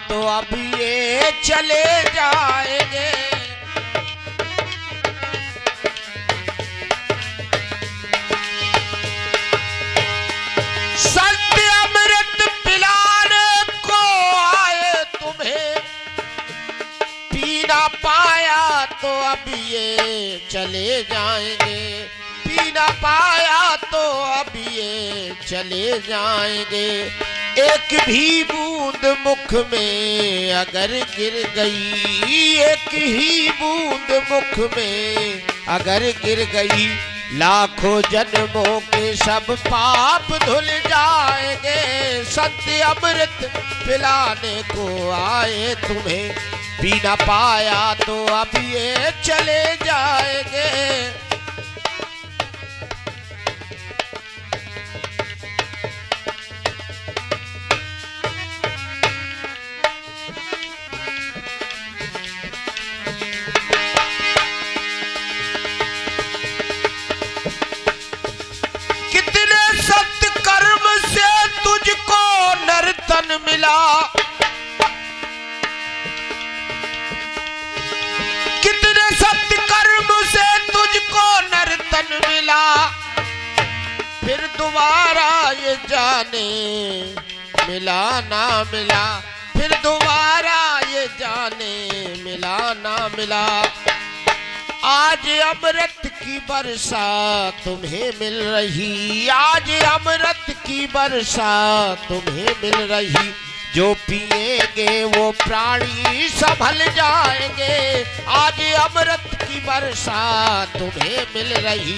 तो अब ये चले जाएंगे। सत्य अमृत पिलाने को आए तुम्हें, पी ना पाया तो अब ये चले जाएंगे। पी ना पाया तो अब ये चले जाएंगे। एक भी बूंद मुख में अगर गिर गई, एक ही बूंद मुख में अगर गिर गई, लाखों जन्मों के सब पाप धुल जाएंगे। सत्य अमृत पिलाने को आए तुम्हें, पी ना पाया तो अब ये चले जाएंगे। नर्तन मिला, कितने सत्य कर्म से तुझको नर्तन मिला। फिर दोबारा ये जाने मिला ना मिला, फिर दोबारा ये जाने मिला ना मिला। आज अमृत की वर्षा तुम्हें मिल रही, आज अमृत की वर्षा तुम्हें मिल रही। जो पिएंगे वो प्राणी संभल जाएंगे। आज अमृत की वर्षा तुम्हें मिल रही,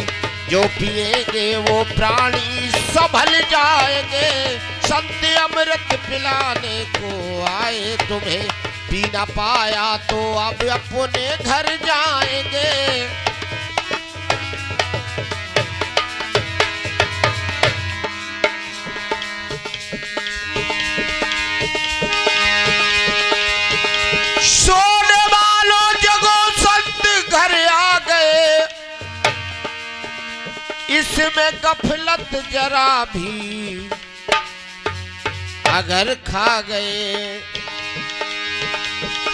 जो पिएंगे वो प्राणी संभल जाएंगे। संत अमृत पिलाने को आए तुम्हें, पी ना पाया तो अब अपने घर जाएंगे। सोने वालों जगो, संत घर आ गए। इसमें गफलत जरा भी अगर खा गए।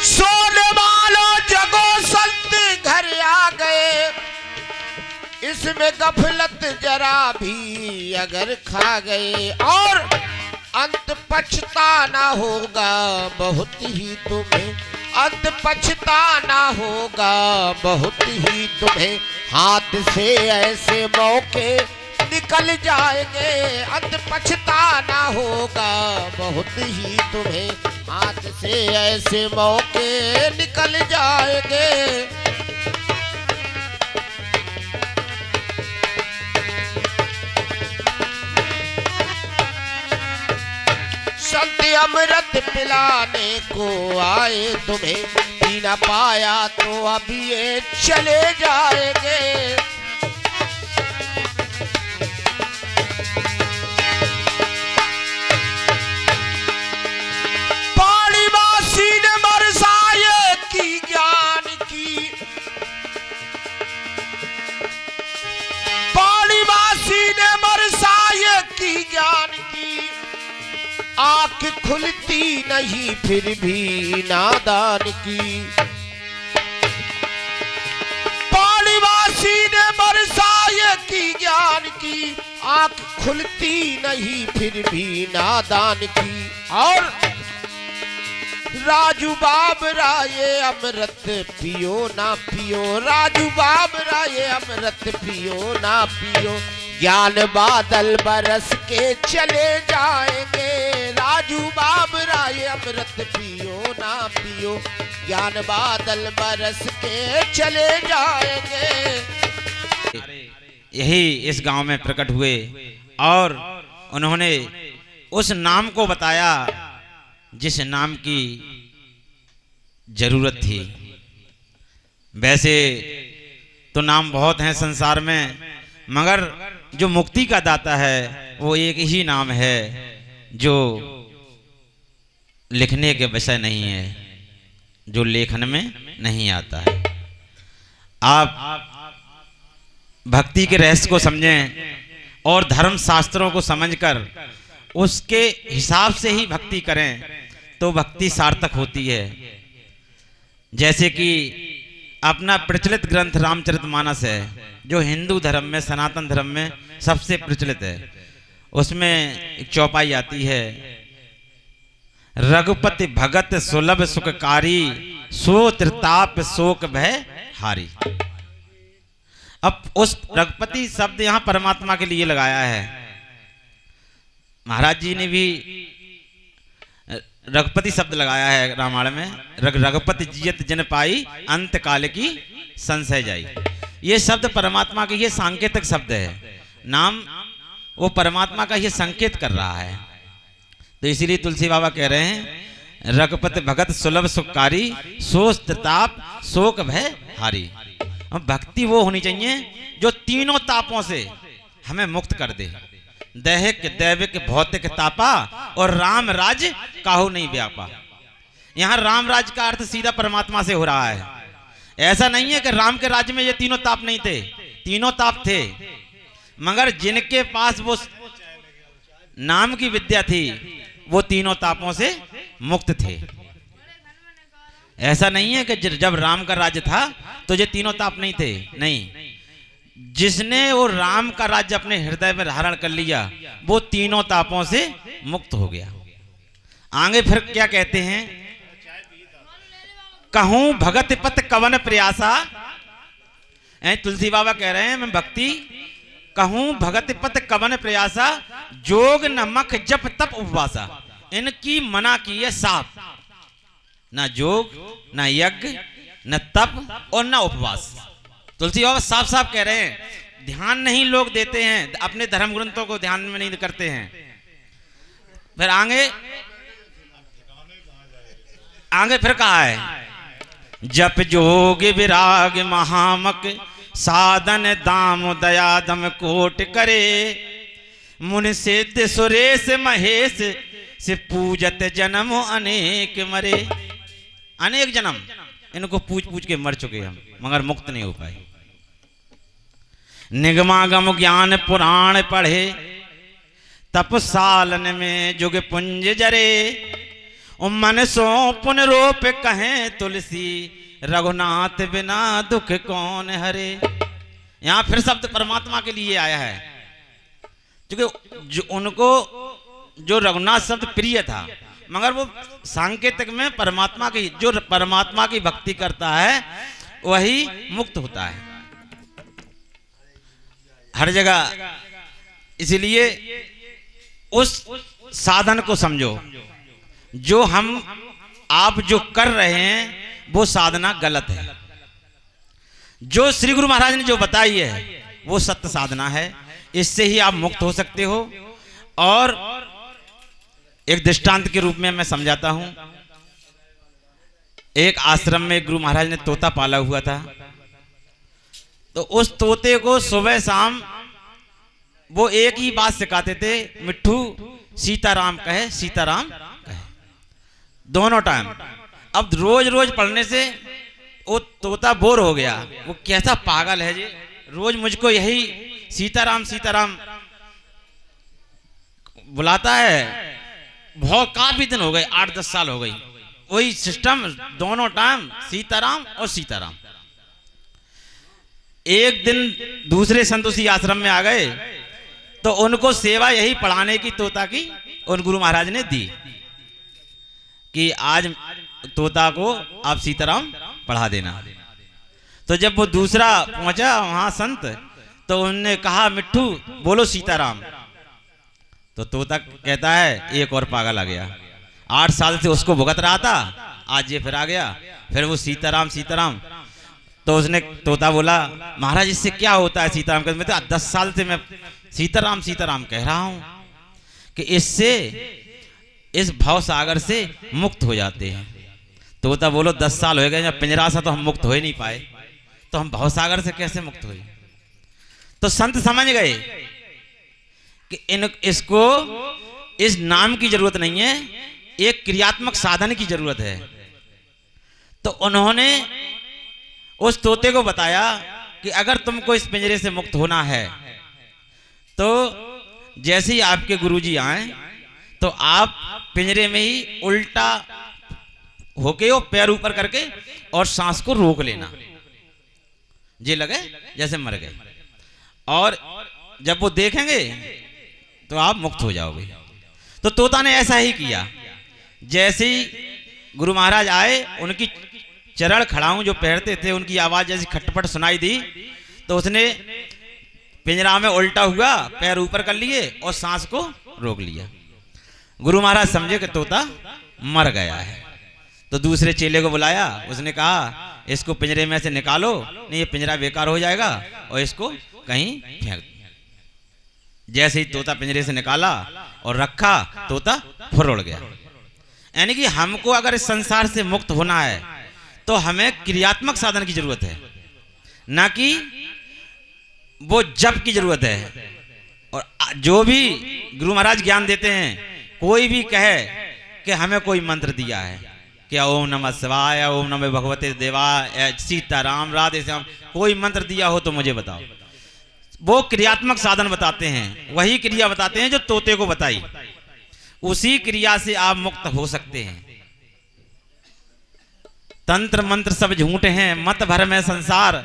सोने वालों जगो, संत घर आ गए। इसमें गफलत जरा भी अगर खा गए, और अंत पछताना होगा बहुत ही तुम्हें, अंत पछताना होगा बहुत ही तुम्हें। हाथ से ऐसे मौके निकल जाएंगे, अंत पछताना होगा बहुत ही तुम्हें। हाथ से ऐसे मौके निकल जाएंगे। संत अमृत पिलाने को आए तुम्हें, पी ना पाया तो अब ये चले जाएंगे। पाणीवासी ने बरसाए की ज्ञान की, पाणीवासी ने बरसाए की ज्ञान की। आँख खुलती नहीं फिर भी नादान की। पाणीवासी ने बरसाए की ज्ञान की, आँख खुलती नहीं फिर भी नादान की। और राजू बाबरा ये अमृत पियो ना पियो, राजू बाबरा ये अमृत पियो ना पियो। ज्ञान बादल बरस के चले जाएंगे। राजू बाबरा ये अमृत पियो ना पियो, ज्ञान बादल बरस के चले जाएंगे। यही इस गांव में प्रकट हुए और उन्होंने उस नाम को बताया जिस नाम की जरूरत थी। वैसे तो नाम बहुत हैं संसार में, मगर जो मुक्ति का दाता है वो एक ही नाम है जो लिखने के विषय नहीं है, जो लेखन में नहीं आता है। आप भक्ति के रहस्य को समझें और धर्म शास्त्रों को समझकर उसके हिसाब से ही भक्ति करें, तो भक्ति सार्थक होती है। जैसे कि अपना प्रचलित ग्रंथ रामचरितमानस है, जो हिंदू धर्म में, सनातन धर्म में सबसे प्रचलित है। उसमें एक चौपाई आती है, रघुपति भगत सुलभ सुखकारी, सो त्रिताप शोक भय हारी। अब उस रघुपति शब्द यहां परमात्मा के लिए लगाया है। महाराज जी ने भी रघुपति शब्द लगाया है रामायण में, रघुपति जियत जन पाई, अंत काल की संशय जाई। ये शब्द परमात्मा के, ये सांकेतिक शब्द है। नाम वो परमात्मा का ये संकेत कर रहा है। तो इसीलिए तुलसी बाबा कह रहे हैं, रघुपति भगत सुलभ सुखकारी, सोच त्रिताप शोक भय हारी। भक्ति वो होनी चाहिए जो तीनों तापों से हमें मुक्त कर दे, दैहिक दैविक भौतिक तापा, और राम राज काहू नहीं व्यापा। यहां राम राज का अर्थ सीधा परमात्मा से हो रहा है। ऐसा नहीं है कि राम के राज्य में ये तीनों ताप नहीं थे, तीनों ताप थे, मगर जिनके पास वो नाम की विद्या थी वो तीनों तापों से मुक्त थे। ऐसा नहीं है कि जब राम का राज्य था तो ये तीनों ताप नहीं थे, नहीं। जिसने वो राम का राज्य अपने हृदय में धारण कर लिया वो तीनों तापों से मुक्त हो गया। आगे फिर क्या कहते हैं, कहूं भगत पत कवन प्रयासा। तुलसी बाबा कह रहे हैं, मैं भक्ति कहूं भगत पत कवन प्रयासा, जोग न मख जप तप उपवासा। इनकी मना की है साफ, ना जोग ना यज्ञ न तप और न उपवास। तुलसी बाबा साफ साफ कह रहे हैं। ध्यान नहीं लोग देते हैं, अपने धर्म ग्रंथों को ध्यान में नहीं करते हैं। फिर आगे फिर कहा है, जप जोग विराग महामक, साधन दाम दया दम कोट करे, मुनि सिद्ध सुरेश महेश, से पूजत जन्म अनेक मरे। अनेक जन्म इनको पूछ पूछ के मर चुके हम, मगर मुक्त नहीं हो पाए। निगमागम ज्ञान पुराण पढ़े, तप सालन में जुग पुंज जरे, मन सो पुनरोप कहें तुलसी, रघुनाथ बिना दुख कौन हरे। यहां फिर शब्द परमात्मा के लिए आया है, क्योंकि जो उनको जो रघुनाथ शब्द प्रिय था, मगर वो सांकेतिक में परमात्मा की, जो परमात्मा की भक्ति करता है वही मुक्त होता है हर जगह। इसलिए उस साधन को समझो, जो आप जो कर रहे हैं वो साधना गलत है। जो श्री गुरु महाराज ने जो बताई है वो सत्य साधना है, इससे ही आप मुक्त हो सकते हो। और एक दृष्टांत के रूप में मैं समझाता हूं। एक आश्रम में गुरु महाराज ने तोता पाला हुआ था, तो उस तोते को सुबह शाम वो एक ही बात सिखाते थे, मिट्ठू सीताराम कहे, सीताराम कहे, दोनों टाइम। अब रोज रोज पढ़ने से वो तोता बोर हो गया। वो कैसा पागल है जी, रोज मुझको यही सीताराम सीताराम बुलाता है। बहुत काफी दिन हो गए, 8-10 साल हो गई, वही सिस्टम, दोनों टाइम सीताराम और सीताराम। एक दिन दूसरे संत उसी आश्रम में आ गए, तो उनको सेवा यही पढ़ाने की तोता की उन गुरु महाराज ने दी कि आज तोता को आप सीताराम पढ़ा देना। तो जब वो दूसरा पहुंचा वहां संत, तो उन्होंने कहा मिट्ठू बोलो सीताराम। तो तोता कहता है एक और पागल आ गया, 8 साल से उसको भुगत रहा था, आज ये फिर आ गया, फिर वो सीताराम सीताराम। तो उसने तोता बोला महाराज इससे क्या होता है सीताराम का, मैं तो 10 साल से मैं सीताराम सीताराम कह रहा हूं कि इससे इस भव सागर से मुक्त हो जाते हैं। तोता बोलो 10 साल हो गए, जब पिंजरा सा तो हम मुक्त हो ही नहीं पाए, तो हम भव सागर से कैसे मुक्त हुए। तो संत समझ गए कि इसको इस नाम की जरूरत नहीं है, एक क्रियात्मक साधन की जरूरत है। तो उन्होंने उस तोते को बताया कि अगर तुमको इस पिंजरे से मुक्त होना है तो जैसे ही आपके गुरुजी आए तो आप पिंजरे में ही उल्टा होके और पैर ऊपर करके और सांस को रोक लेना, ये लगे जैसे मर गए, और जब वो देखेंगे तो आप मुक्त हो जाओगे। तो तोता ने ऐसा ही किया। जैसे ही गुरु महाराज आए, उनकी चरण खड़ाऊं जो पहनते थे उनकी आवाज जैसी खटपट सुनाई दी, तो उसने पिंजरा में उल्टा हुआ, पैर ऊपर कर लिए और सांस को रोक लिया। गुरु महाराज समझे कि तोता मर गया है, तो दूसरे चेले को बुलाया। उसने कहा इसको पिंजरे में से निकालो, नहीं ये पिंजरा बेकार हो जाएगा, और इसको कहीं फेंक। जैसे ही तोता पिंजरे से निकाला और रखा, तोता फुर उड़ गया। यानी कि हमको अगर इस संसार से मुक्त होना है तो हमें क्रियात्मक साधन की जरूरत है, ना कि वो जप की जरूरत है। और जो भी गुरु महाराज ज्ञान देते हैं, कोई भी कहे कि हमें कोई मंत्र दिया है, क्या ओम नमः शिवाय, ओम नमः भगवते देवाय, सीताराम, राधे श्याम, कोई मंत्र दिया हो तो मुझे बताओ। वो क्रियात्मक साधन बताते हैं, वही क्रिया बताते हैं जो तोते को बताई। उसी क्रिया से आप मुक्त हो सकते हैं। तंत्र मंत्र सब झूठे हैं, मत भर में संसार,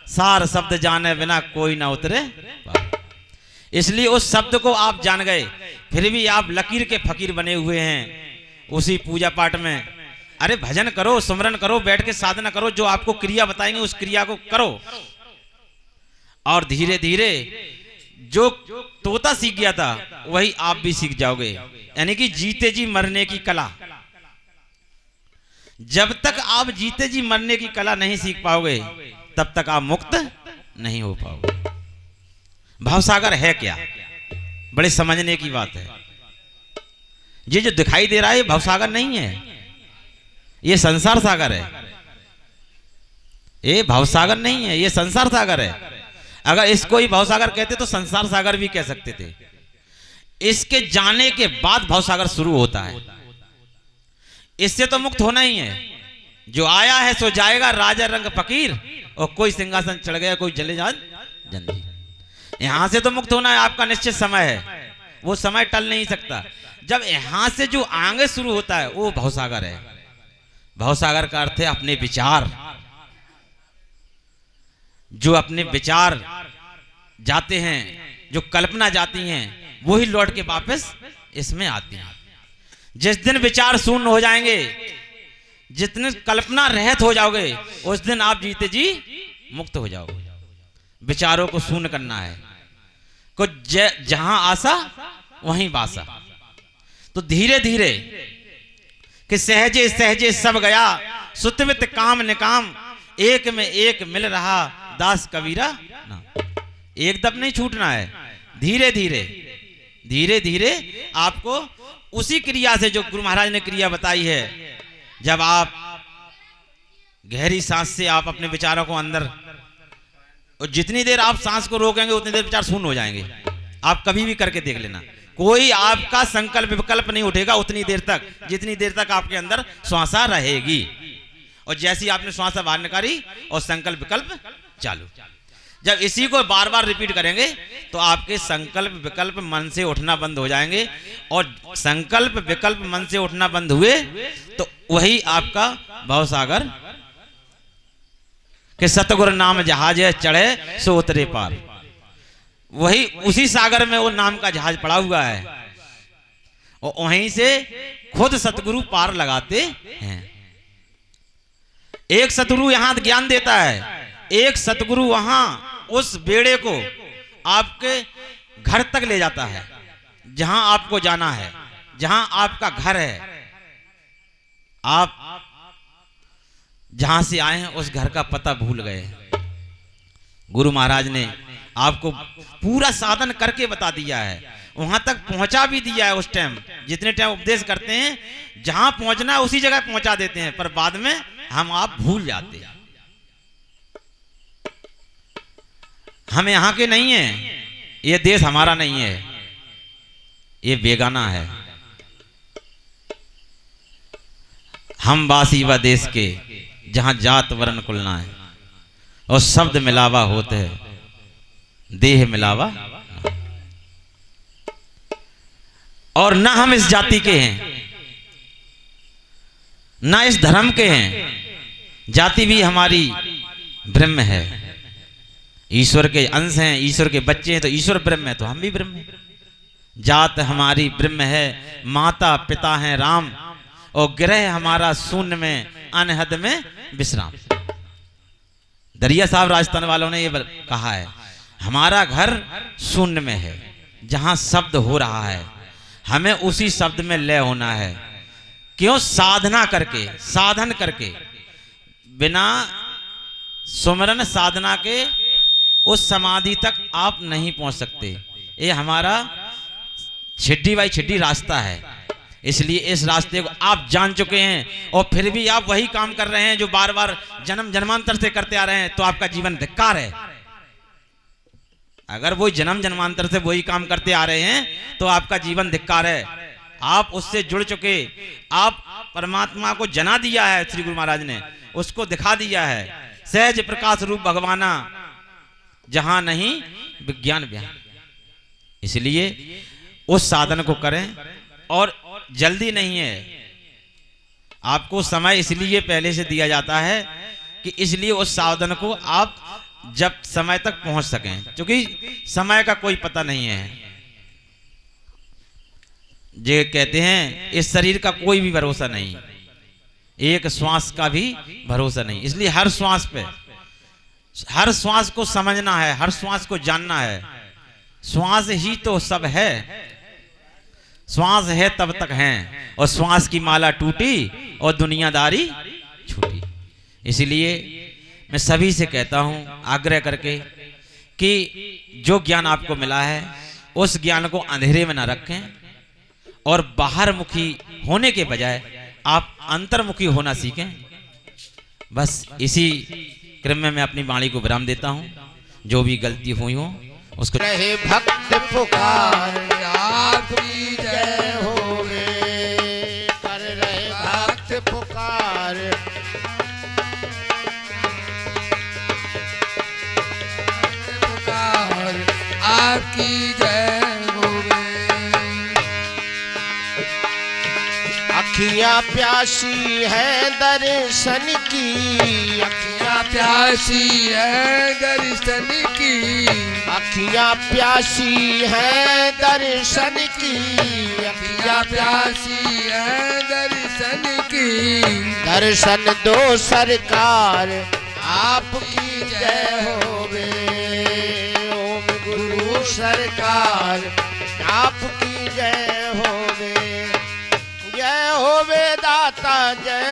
सार शब्द जाने बिना कोई ना उतरे। इसलिए उस शब्द को आप जान गए, फिर भी आप लकीर के फकीर बने हुए हैं उसी पूजा पाठ में। अरे भजन करो, सुमरन करो, बैठ के साधना करो, जो आपको क्रिया बताएंगे उस क्रिया को करो, और धीरे धीरे जो तोता सीख गया था वही आप भी सीख जाओगे। यानी कि जीते जी मरने की कला। जब तक आप जीते जी मरने की कला नहीं सीख पाओगे तब तक आप मुक्त नहीं हो पाओगे। भावसागर है क्या, बड़े समझने की बात है। ये जो दिखाई दे रहा है ये भावसागर नहीं है, ये संसार सागर है। ये भावसागर नहीं है, ये संसार सागर है। अगर इसको ही भावसागर कहते तो संसार सागर भी कह सकते थे। इसके जाने के बाद भावसागर शुरू होता है। इससे तो मुक्त होना ही है। जो आया है सो जाएगा, राजा रंग फकीर, और कोई सिंहासन चढ़ गया, कोई जले जान जंजीर। यहां से तो मुक्त होना है, आपका निश्चित समय है, वो समय टल नहीं सकता। जब यहां से जो आगे शुरू होता है वो भावसागर है। भावसागर का अर्थ है अपने विचार। जो अपने विचार जाते हैं, जो कल्पना जाती हैं, वही लौट के वापस इसमें आती हैं। जिस दिन विचार शून्य हो जाएंगे, जितने कल्पना रहित हो जाओगे, उस दिन आप जीते जी मुक्त हो जाओगे। विचारों को शून्य करना है। कुछ जहां आशा वहीं वासा। तो धीरे धीरे कि सहजे सहजे सब गया, सुतवित काम निकाम, एक में एक मिल रहा दास कबीरा ना। एकदम नहीं छूटना है, धीरे धीरे धीरे धीरे आपको उसी क्रिया से जो गुरु महाराज ने क्रिया बताई है। जब आप गहरी सांस से आप अपने विचारों को अंदर, और जितनी देर आप सांस को रोकेंगे उतनी देर विचार शून्य हो जाएंगे। आप कभी भी करके देख लेना, कोई आपका संकल्प विकल्प नहीं उठेगा उतनी देर तक, जितनी देर तक आपके अंदर श्वासा रहेगी। और जैसी आपने श्वासा बाहर निकाली और संकल्प विकल्प चालू। जब इसी को बार बार रिपीट करेंगे तो आपके संकल्प विकल्प मन से उठना बंद हो जाएंगे। और संकल्प विकल्प मन से उठना बंद हुए तो वही आपका भावसागर कि सतगुरु नाम जहाज चढ़े सो उतरे पार। वही उसी सागर में वो नाम का जहाज पड़ा हुआ है, और वहीं से खुद सतगुरु पार लगाते हैं। एक सतगुरु यहां ज्ञान देता है, एक सतगुरु वहां उस बेड़े को आपके घर तक ले जाता है, जहां आपको जाना है, जहां आपका घर है। आप जहां से आए हैं उस घर का पता भूल गए। गुरु महाराज ने आपको पूरा साधन करके बता दिया है, वहां तक पहुंचा भी दिया है। उस टाइम जितने टाइम उपदेश करते हैं, जहां पहुंचना है उसी जगह पहुंचा देते हैं, पर बाद में हम आप भूल जाते हैं। हम यहां के नहीं है, ये देश हमारा नहीं है, ये बेगाना है। हम वासी व देश के जहां जात वर्ण कुल ना है, और शब्द मिलावा होते हैं, देह मिलावा, और ना हम इस जाति के हैं ना इस धर्म के हैं, जाति भी हमारी ब्रह्म है, ईश्वर के अंश हैं, ईश्वर के बच्चे हैं, तो ईश्वर ब्रह्म है तो हम भी ब्रह्म हैं। जात हमारी ब्रह्म है, माता पिता हैं राम, और ग्रह हमारा शून्य में अनहद में विश्राम। दरिया साहब राजस्थान वालों ने ये कहा है, हमारा घर शून्य में है, जहां शब्द हो रहा है हमें उसी शब्द में लय होना है। क्यों? साधना करके, साधन करके, बिना सुमरन साधना के उस समाधि तक आप नहीं पहुंच सकते। ये हमारा छिड्डी बाई छिड्डी रास्ता है, इसलिए इस रास्ते को आप जान चुके हैं और फिर भी आप वही काम कर रहे हैं जो बार बार जन्म जन्मांतर से करते आ रहे हैं, तो आपका जीवन धिक्कार है। अगर वो जन्म जन्मांतर से वही काम करते आ रहे हैं तो आपका जीवन धिक्कार है। आप उससे जुड़ चुके, आप परमात्मा को जना दिया है, श्री गुरु महाराज ने उसको दिखा दिया है। सहज प्रकाश रूप भगवाना, जहां नहीं विज्ञान व्यान। इसलिए उस साधन को करें, और जल्दी नहीं है। आपको समय इसलिए पहले से दिया जाता है कि इसलिए उस साधन को आप जब समय तक पहुंच सकें, क्योंकि समय का कोई पता नहीं है। ये कहते हैं इस शरीर का कोई भी भरोसा नहीं, एक श्वास का भी भरोसा नहीं। इसलिए हर श्वास पे, हर श्वास को समझना है, हर श्वास को जानना है। श्वास ही तो सब है, श्वास है तब तक हैं, और श्वास की माला टूटी और दुनियादारी छूटी। इसलिए मैं सभी से कहता हूं, आग्रह करके, कि जो ज्ञान आपको मिला है उस ज्ञान को अंधेरे में ना रखें, और बाहर मुखी होने के बजाय आप अंतर्मुखी होना सीखें। बस इसी क्रम में मैं अपनी वाणी को विराम देता हूं। जो भी गलती हुई हो उसको रहे भक्त पुकार, आपकी जय होवे, कर रहे भक्त पुकार। पुकार आपकी जय होवे। अखियां प्यासी है दर्शन की, अखियां प्यासी है दर्शन की, अखियां प्यासी है दर्शन की, अखियां प्यासी है दर्शन की। दर्शन दो सरकार, आपकी जय होवे। ओम गुरु सरकार, आपकी जय होवे, जय होवे दाता जय।